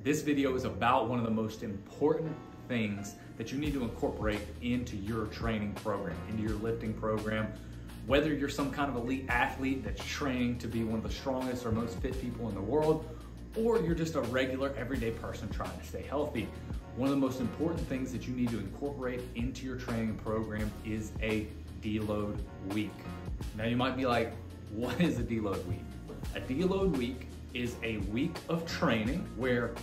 This video is about one of the most important things that you need to incorporate into your training program, into your lifting program. Whether you're some kind of elite athlete that's training to be one of the strongest or most fit people in the world, or you're just a regular everyday person trying to stay healthy, one of the most important things that you need to incorporate into your training program is a deload week. Now you might be like, what is a deload week? A deload week is a week of training where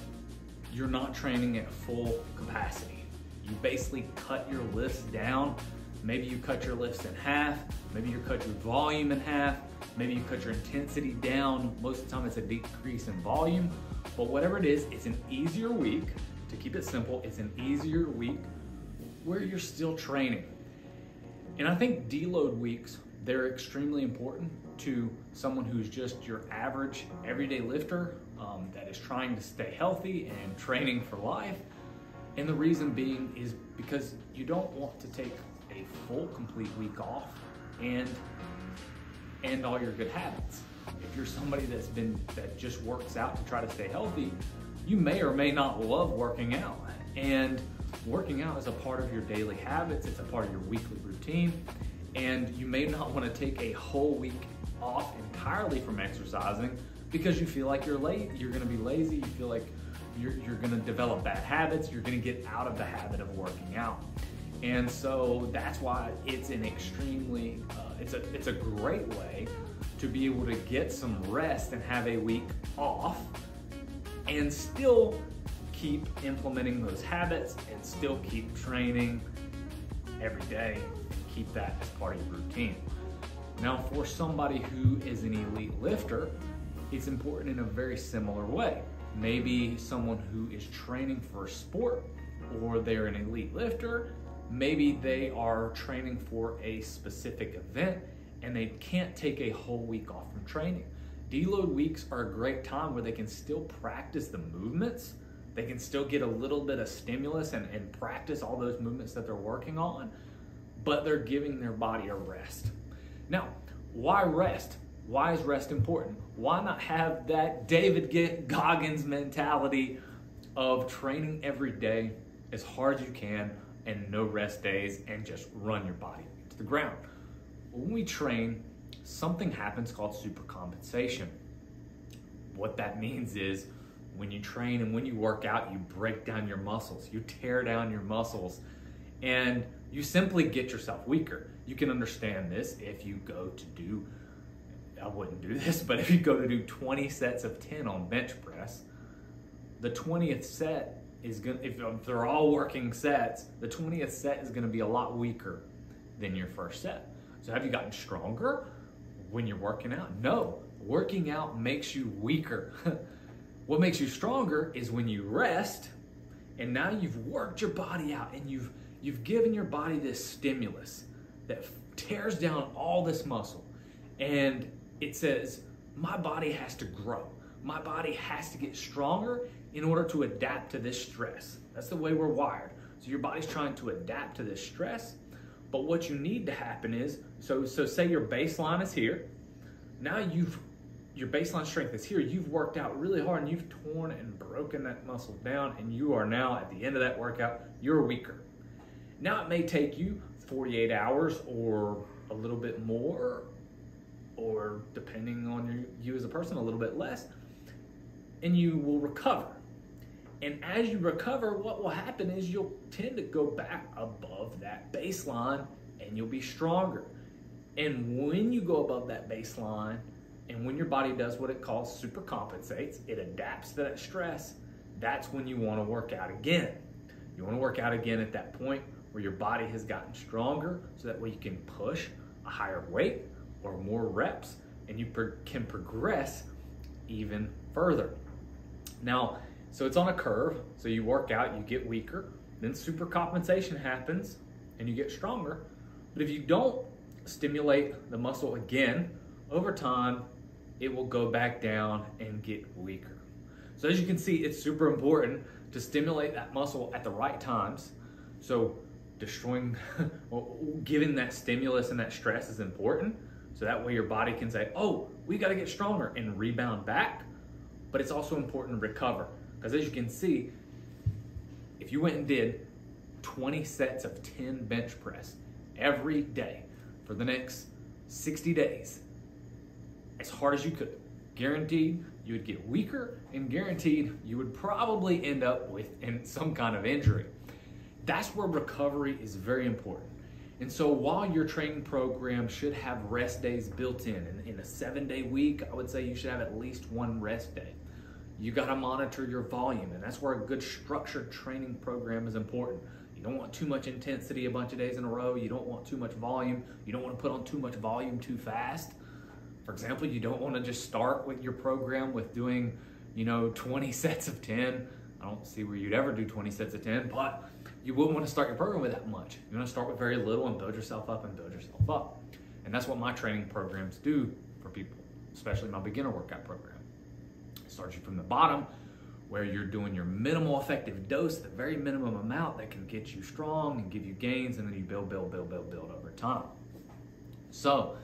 you're not training at full capacity. You basically cut your lifts down. Maybe you cut your lifts in half. Maybe you cut your volume in half. Maybe you cut your intensity down. Most of the time it's a decrease in volume. But whatever it is, it's an easier week. To keep it simple, it's an easier week where you're still training. And I think deload weeks, they're extremely important to someone who's just your average everyday lifter that is trying to stay healthy and training for life. And the reason being is because you don't want to take a full, complete week off and end all your good habits. If you're somebody that just works out to try to stay healthy, you may or may not love working out. And working out is a part of your daily habits. It's a part of your weekly routine. And you may not want to take a whole week off entirely from exercising because you feel like you're going to be lazy. You feel like you're going to develop bad habits. You're going to get out of the habit of working out. And so that's why it's an extremely, it's a great way to be able to get some rest and have a week off and still keep implementing those habits and still keep training every day and keep that as part of your routine. Now, for somebody who is an elite lifter, it's important in a very similar way. Maybe someone who is training for a sport, or they're an elite lifter. Maybe they are training for a specific event and they can't take a whole week off from training. Deload weeks are a great time where they can still practice the movements. They can still get a little bit of stimulus and practice all those movements that they're working on, but they're giving their body a rest. Now, why rest? Why is rest important? Why not have that David Goggins mentality of training every day as hard as you can and no rest days and just run your body to the ground? When we train, something happens called supercompensation. What that means is when you train and when you work out, you break down your muscles, you tear down your muscles, and you simply get yourself weaker. You can understand this if you go to do, I wouldn't do this, but if you go to do 20 sets of 10 on bench press, the 20th set is going to, if they're all working sets, the 20th set is going to be a lot weaker than your first set. So have you gotten stronger when you're working out? No, working out makes you weaker. What makes you stronger is when you rest and now you've worked your body out and you've given your body this stimulus that tears down all this muscle. And it says, my body has to grow. My body has to get stronger in order to adapt to this stress. That's the way we're wired. So your body's trying to adapt to this stress. But what you need to happen is, so say your baseline is here. Now your baseline strength is here. You've worked out really hard and you've torn and broken that muscle down, and you are now at the end of that workout, you're weaker. Now it may take you 48 hours or a little bit more, or depending on you as a person, a little bit less, and you will recover. And as you recover, what will happen is you'll tend to go back above that baseline and you'll be stronger. And when you go above that baseline and when your body does what it calls supercompensates, it adapts to that stress, that's when you want to work out again. You want to work out again at that point where your body has gotten stronger, so that way you can push a higher weight or more reps and you can progress even further. Now, so it's on a curve. So you work out, you get weaker, then supercompensation happens and you get stronger. But if you don't stimulate the muscle again, over time, it will go back down and get weaker. So as you can see, it's super important to stimulate that muscle at the right times. So giving that stimulus and that stress is important. So that way your body can say, oh, we got to get stronger and rebound back. But it's also important to recover. Because as you can see, if you went and did 20 sets of 10 bench press every day for the next 60 days, as hard as you could, guaranteed you would get weaker and guaranteed you would probably end up with some kind of injury. That's where recovery is very important. And so while your training program should have rest days built in a 7-day week, I would say you should have at least one rest day. You got to monitor your volume, and that's where a good structured training program is important. You don't want too much intensity a bunch of days in a row. You don't want too much volume. You don't want to put on too much volume too fast. For example, you don't want to just start with your program with doing, 20 sets of 10. I don't see where you'd ever do 20 sets of 10, but you wouldn't want to start your program with that much. You want to start with very little and build yourself up and build yourself up. And that's what my training programs do for people, especially my beginner workout program. It starts you from the bottom, where you're doing your minimal effective dose, the very minimum amount that can get you strong and give you gains, and then you build over time. So,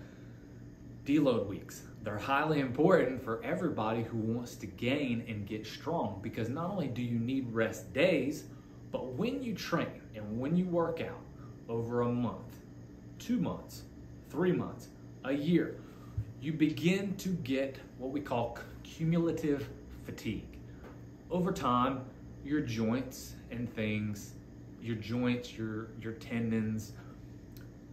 deload weeks. They're highly important for everybody who wants to gain and get strong, because not only do you need rest days, but when you train and when you work out over a month, 2 months, 3 months, a year, you begin to get what we call cumulative fatigue. Over time, your joints and things, your tendons,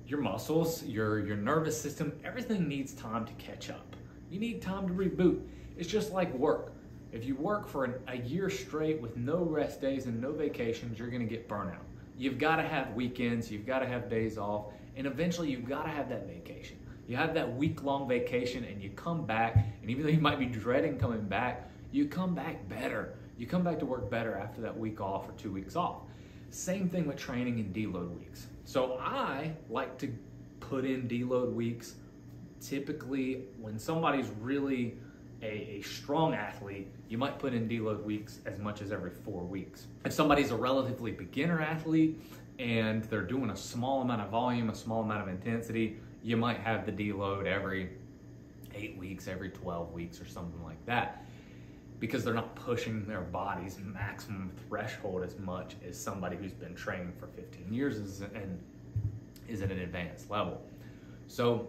your muscles, your nervous system, everything needs time to catch up. You need time to reboot. It's just like work. If you work for a year straight with no rest days and no vacations, you're gonna get burnout. You've gotta have weekends, you've gotta have days off, and eventually you've gotta have that vacation. You have that week-long vacation and you come back, and even though you might be dreading coming back, you come back better. You come back to work better after that week off or 2 weeks off. Same thing with training and deload weeks. So I like to put in deload weeks typically when somebody's really a strong athlete. You might put in deload weeks as much as every 4 weeks. If somebody's a relatively beginner athlete and they're doing a small amount of volume, a small amount of intensity, you might have the deload every 8 weeks, every 12 weeks or something like that, because they're not pushing their body's maximum threshold as much as somebody who's been training for 15 years and is at an advanced level. So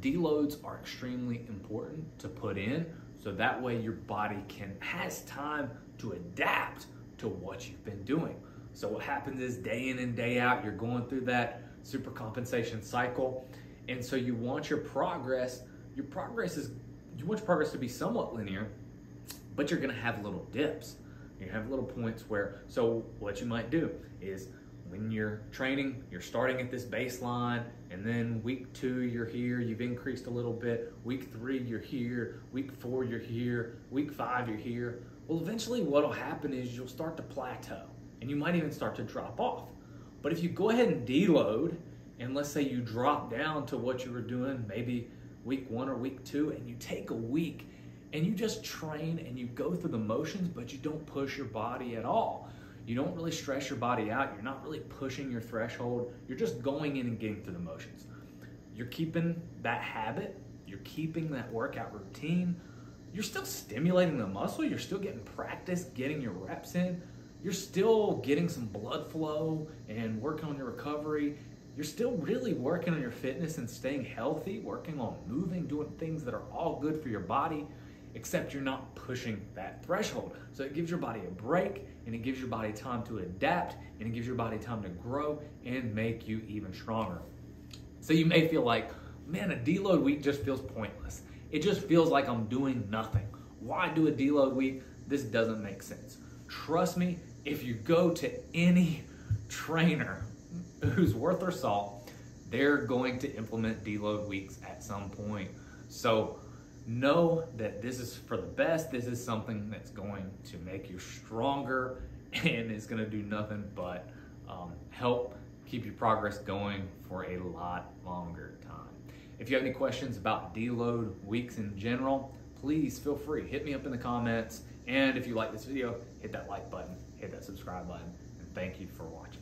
deloads are extremely important to put in, so that way your body has time to adapt to what you've been doing. So what happens is day in and day out, you're going through that super compensation cycle, and so you want your progress to be somewhat linear, but you're gonna have little dips. You have little points where, so what you might do is when you're training, you're starting at this baseline, and then week 2, you're here, you've increased a little bit. Week 3, you're here. Week 4, you're here. Week 5, you're here. Well, eventually what'll happen is you'll start to plateau, and you might even start to drop off. But if you go ahead and deload, and let's say you drop down to what you were doing maybe week 1 or week 2, and you take a week, and you just train and you go through the motions, but you don't push your body at all. You don't really stress your body out. You're not really pushing your threshold. You're just going in and getting through the motions. You're keeping that habit. You're keeping that workout routine. You're still stimulating the muscle. You're still getting practice, getting your reps in. You're still getting some blood flow and working on your recovery. You're still really working on your fitness and staying healthy, working on moving, doing things that are all good for your body, except you're not pushing that threshold. So it gives your body a break, and it gives your body time to adapt, and it gives your body time to grow and make you even stronger. So you may feel like, man, a deload week just feels pointless. It just feels like I'm doing nothing. Why do a deload week? This doesn't make sense. Trust me, if you go to any trainer who's worth their salt, they're going to implement deload weeks at some point. So know that this is for the best. This is something that's going to make you stronger, and it's going to do nothing but help keep your progress going for a lot longer time. If you have any questions about deload weeks in general, please feel free. Hit me up in the comments. And if you like this video, hit that like button, hit that subscribe button, and thank you for watching.